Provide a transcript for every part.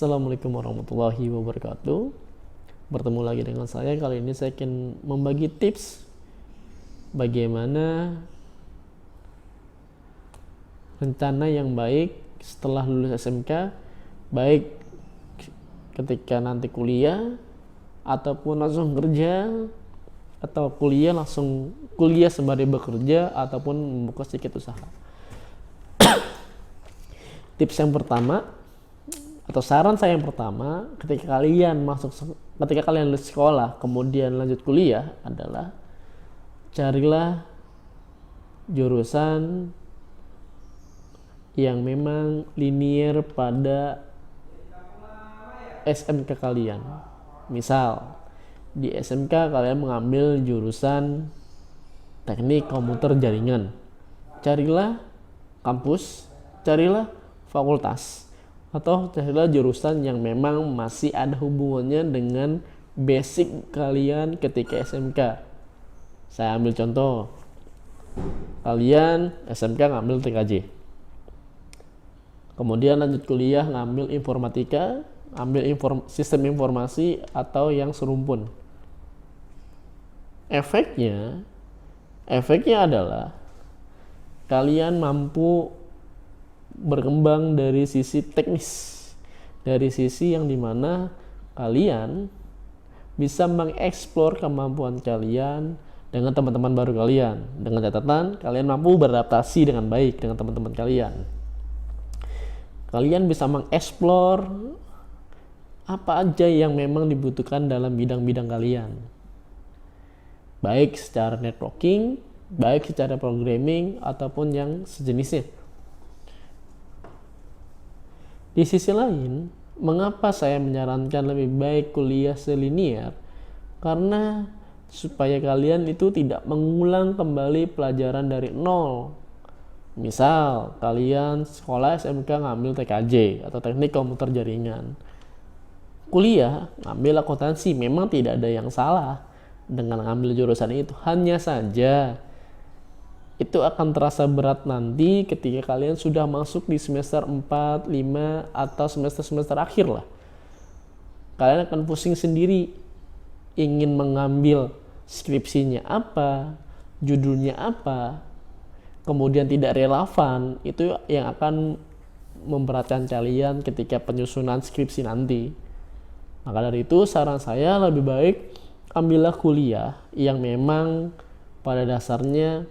Assalamualaikum warahmatullahi wabarakatuh. Bertemu lagi dengan saya. Kali ini saya akan membagi tips bagaimana rencana yang baik setelah lulus SMK, baik ketika nanti kuliah ataupun langsung kerja, atau kuliah sembari bekerja ataupun membuka sedikit usaha. Tips yang pertama atau saran saya yang pertama ketika kalian lulus sekolah kemudian lanjut kuliah adalah carilah jurusan yang memang linear pada SMK kalian. Misal di SMK kalian mengambil jurusan teknik komputer jaringan, carilah kampus, carilah fakultas, atau carilah jurusan yang memang masih ada hubungannya dengan basic kalian ketika SMK. Saya ambil contoh, kalian SMK ngambil TKJ, kemudian lanjut kuliah ngambil informatika, ambil sistem informasi atau yang serumpun. Efeknya adalah kalian mampu berkembang dari sisi teknis, dari sisi yang dimana kalian bisa mengeksplor kemampuan kalian dengan teman-teman baru kalian, dengan catatan kalian mampu beradaptasi dengan baik dengan teman-teman kalian. Kalian bisa mengeksplor apa aja yang memang dibutuhkan dalam bidang-bidang kalian, baik secara networking, baik secara programming ataupun yang sejenisnya. Di sisi lain, mengapa saya menyarankan lebih baik kuliah selinier? Karena supaya kalian itu tidak mengulang kembali pelajaran dari nol. Misal, kalian sekolah SMK ngambil TKJ atau teknik komputer jaringan. Kuliah ngambil akuntansi, memang tidak ada yang salah dengan ngambil jurusan itu. Hanya saja itu akan terasa berat nanti ketika kalian sudah masuk di semester 4, 5 atau semester akhir lah. Kalian akan pusing sendiri ingin mengambil skripsinya apa, judulnya apa, kemudian tidak relevan. Itu yang akan memberatkan kalian ketika penyusunan skripsi nanti. Maka dari itu saran saya lebih baik ambillah kuliah yang memang pada dasarnya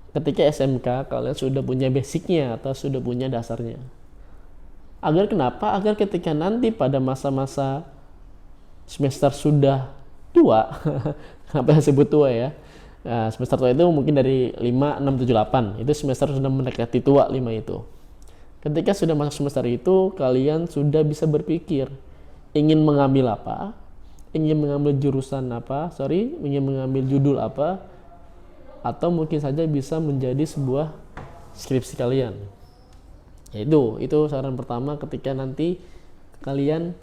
ketika SMK kalian sudah punya basicnya atau sudah punya dasarnya. Agar kenapa? Agar ketika nanti pada masa-masa semester sudah tua, kenapa yang sebut tua ya? Nah, semester tua itu mungkin dari 5, 6, 7, 8. Itu semester sudah mendekati tua 5 itu. Ketika sudah masuk semester itu, kalian sudah bisa berpikir ingin mengambil apa, ingin mengambil ingin mengambil judul apa, atau mungkin saja bisa menjadi sebuah skripsi kalian. Itu saran pertama ketika nanti kalian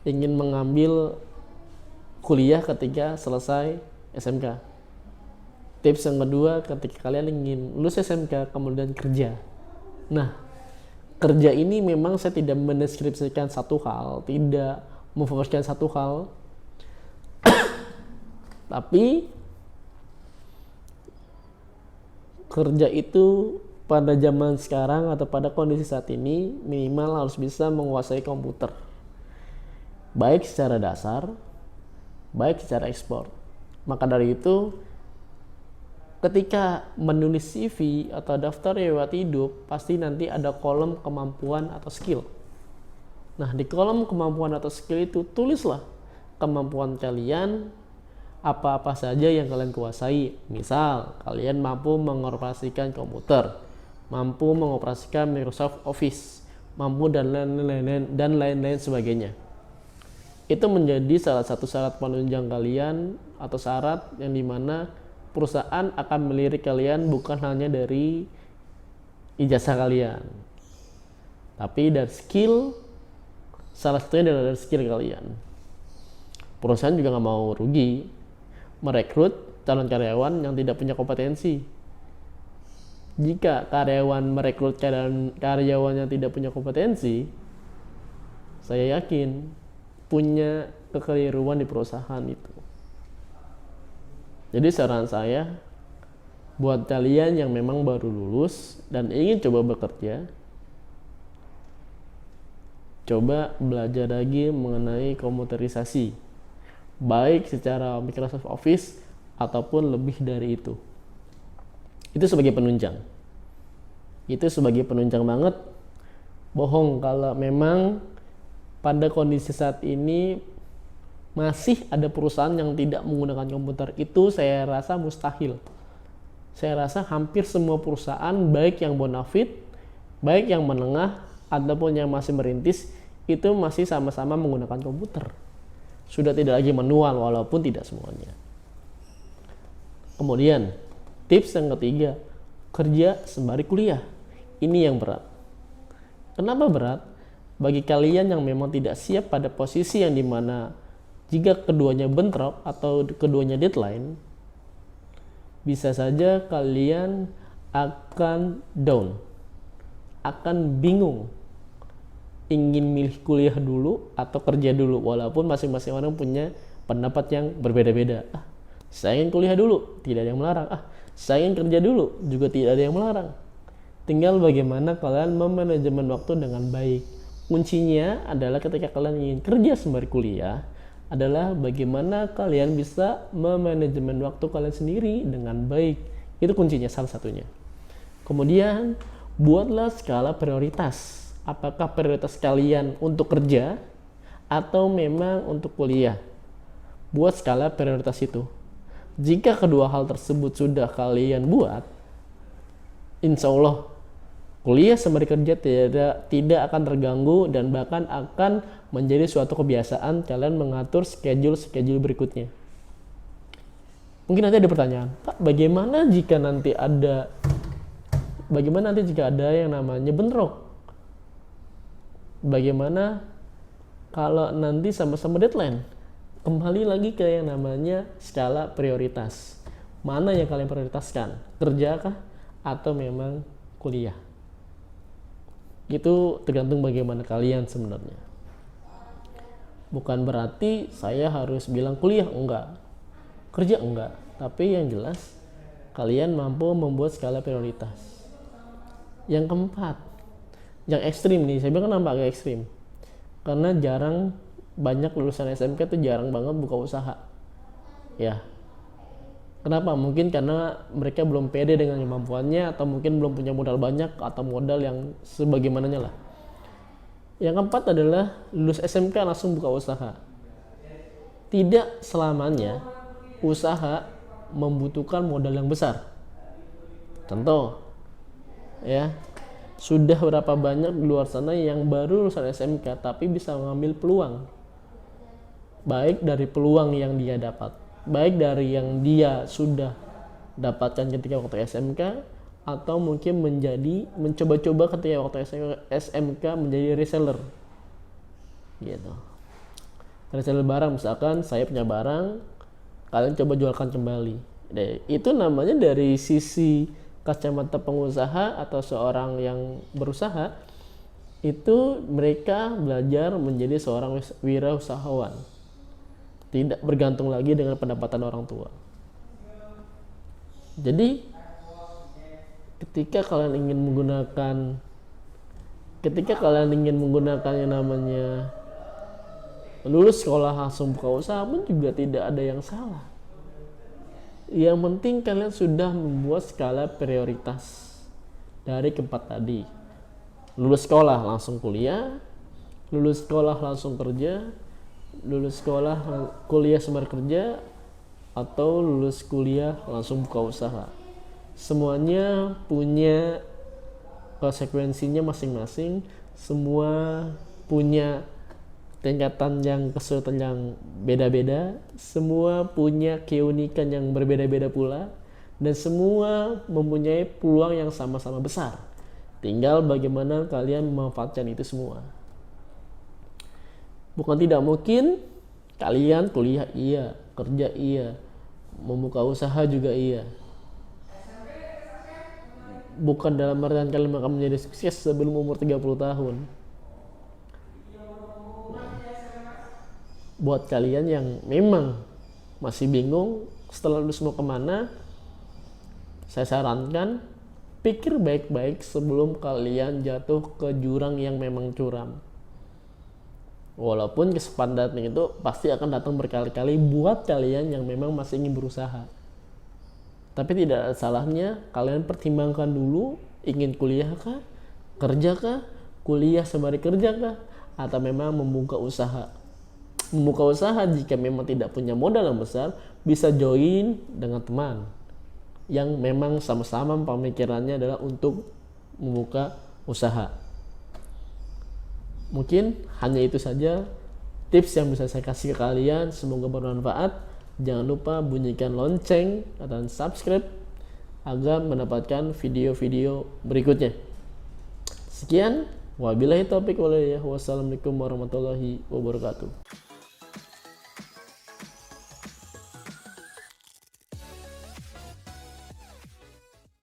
ingin mengambil kuliah ketika selesai SMK. Tips yang kedua ketika kalian ingin lulus SMK kemudian kerja. Nah, kerja ini memang saya tidak mendeskripsikan satu hal, tidak memfokuskan satu hal, tapi kerja itu pada zaman sekarang atau pada kondisi saat ini minimal harus bisa menguasai komputer, baik secara dasar, baik secara ekspor. Maka dari itu ketika menulis CV atau daftar riwayat hidup pasti nanti ada kolom kemampuan atau skill. Nah, di kolom kemampuan atau skill itu tulislah kemampuan kalian, apa-apa saja yang kalian kuasai. Misal, kalian mampu mengoperasikan komputer, mampu mengoperasikan Microsoft Office, mampu dan lain-lain sebagainya. Itu menjadi salah satu syarat penunjang kalian atau syarat yang dimana perusahaan akan melirik kalian bukan hanya dari ijazah kalian, tapi dari skill. Salah satunya adalah dari skill kalian. Perusahaan juga nggak mau rugi merekrut calon karyawan yang tidak punya kompetensi. Jika karyawan merekrut karyawannya tidak punya kompetensi, saya yakin punya kekeliruan di perusahaan itu. Jadi saran saya buat kalian yang memang baru lulus dan ingin coba bekerja, coba belajar lagi mengenai komputerisasi, baik secara Microsoft Office ataupun lebih dari itu. Itu sebagai penunjang. Itu sebagai penunjang banget. Bohong kalau memang pada kondisi saat ini masih ada perusahaan yang tidak menggunakan komputer. Itu saya rasa mustahil. Saya rasa hampir semua perusahaan, baik yang bonafit, baik yang menengah, ataupun yang masih merintis, itu masih sama-sama menggunakan komputer. Sudah tidak lagi manual, walaupun tidak semuanya. Kemudian tips yang ketiga, kerja sembari kuliah. Ini yang berat. Kenapa berat? Bagi kalian yang memang tidak siap pada posisi yang dimana jika keduanya bentrok atau keduanya deadline, bisa saja kalian akan down, akan bingung, ingin milih kuliah dulu atau kerja dulu, walaupun masing-masing orang punya pendapat yang berbeda-beda. Saya ingin kuliah dulu, tidak ada yang melarang. Saya ingin kerja dulu, juga tidak ada yang melarang. Tinggal bagaimana kalian memanajemen waktu dengan baik. Kuncinya adalah ketika kalian ingin kerja sembari kuliah, adalah bagaimana kalian bisa memanajemen waktu kalian sendiri dengan baik. Itu kuncinya salah satunya. Kemudian, buatlah skala prioritas. Apakah prioritas kalian untuk kerja atau memang untuk kuliah? Buat skala prioritas itu. Jika kedua hal tersebut sudah kalian buat, insya Allah kuliah sembari kerja tidak akan terganggu dan bahkan akan menjadi suatu kebiasaan kalian mengatur schedule berikutnya. Mungkin nanti ada pertanyaan, Pak, bagaimana jika ada yang namanya bentrok? Bagaimana kalau nanti sama-sama deadline? Kembali lagi ke yang namanya skala prioritas. Mana yang kalian prioritaskan? Kerja kah? Atau memang kuliah? Itu tergantung bagaimana kalian sebenarnya. Bukan berarti saya harus bilang kuliah enggak, kerja enggak. Tapi yang jelas kalian mampu membuat skala prioritas. Yang keempat, yang ekstrim nih, saya bilang kenapa agak ekstrim? Karena banyak lulusan SMK itu jarang banget buka usaha. Ya. Kenapa? Mungkin karena mereka belum pede dengan kemampuannya, atau mungkin belum punya modal banyak atau modal yang sebagaimananya lah. Yang keempat adalah lulus SMK langsung buka usaha. Tidak selamanya usaha membutuhkan modal yang besar. Contoh, ya, sudah berapa banyak di luar sana yang baru lulusan SMK tapi bisa mengambil peluang. Baik dari peluang yang dia dapat, baik dari yang dia sudah dapatkan ketika waktu SMK, atau mungkin mencoba-coba ketika waktu SMK menjadi reseller gitu. Reseller barang, misalkan saya punya barang, kalian coba jualkan kembali. Itu namanya dari sisi kacamata pengusaha atau seorang yang berusaha, itu mereka belajar menjadi seorang wirausahawan, tidak bergantung lagi dengan pendapatan orang tua. Jadi ketika kalian ingin menggunakan yang namanya lulus sekolah langsung buka usaha pun juga tidak ada yang salah. Yang penting kalian sudah membuat skala prioritas dari keempat tadi. Lulus sekolah langsung kuliah, lulus sekolah langsung kerja, lulus sekolah kuliah sembari kerja, atau lulus kuliah langsung buka usaha. Semuanya punya konsekuensinya masing-masing, semua punya tingkatan yang kesulitan yang beda-beda, semua punya keunikan yang berbeda-beda pula, dan semua mempunyai peluang yang sama-sama besar. Tinggal bagaimana kalian memanfaatkan itu semua. Bukan tidak mungkin kalian kuliah iya, kerja iya, membuka usaha juga iya. bukan dalam artian kalian akan menjadi sukses sebelum umur 30 tahun. Buat kalian yang memang masih bingung setelah lulus mau kemana, saya sarankan pikir baik-baik sebelum kalian jatuh ke jurang yang memang curam. Walaupun kesempatan itu pasti akan datang berkali-kali buat kalian yang memang masih ingin berusaha. Tapi tidak ada salahnya kalian pertimbangkan dulu, ingin kuliah kah, kerja kah, kuliah sembari kerja kah, atau memang membuka usaha. Membuka usaha jika memang tidak punya modal yang besar, bisa join dengan teman yang memang sama-sama pemikirannya adalah untuk membuka usaha. Mungkin hanya itu saja tips yang bisa saya kasih ke kalian, semoga bermanfaat. Jangan lupa bunyikan lonceng dan subscribe agar mendapatkan video-video berikutnya. Sekian, wabillahi taufiq wal hidayah. Wassalamualaikum warahmatullahi wabarakatuh.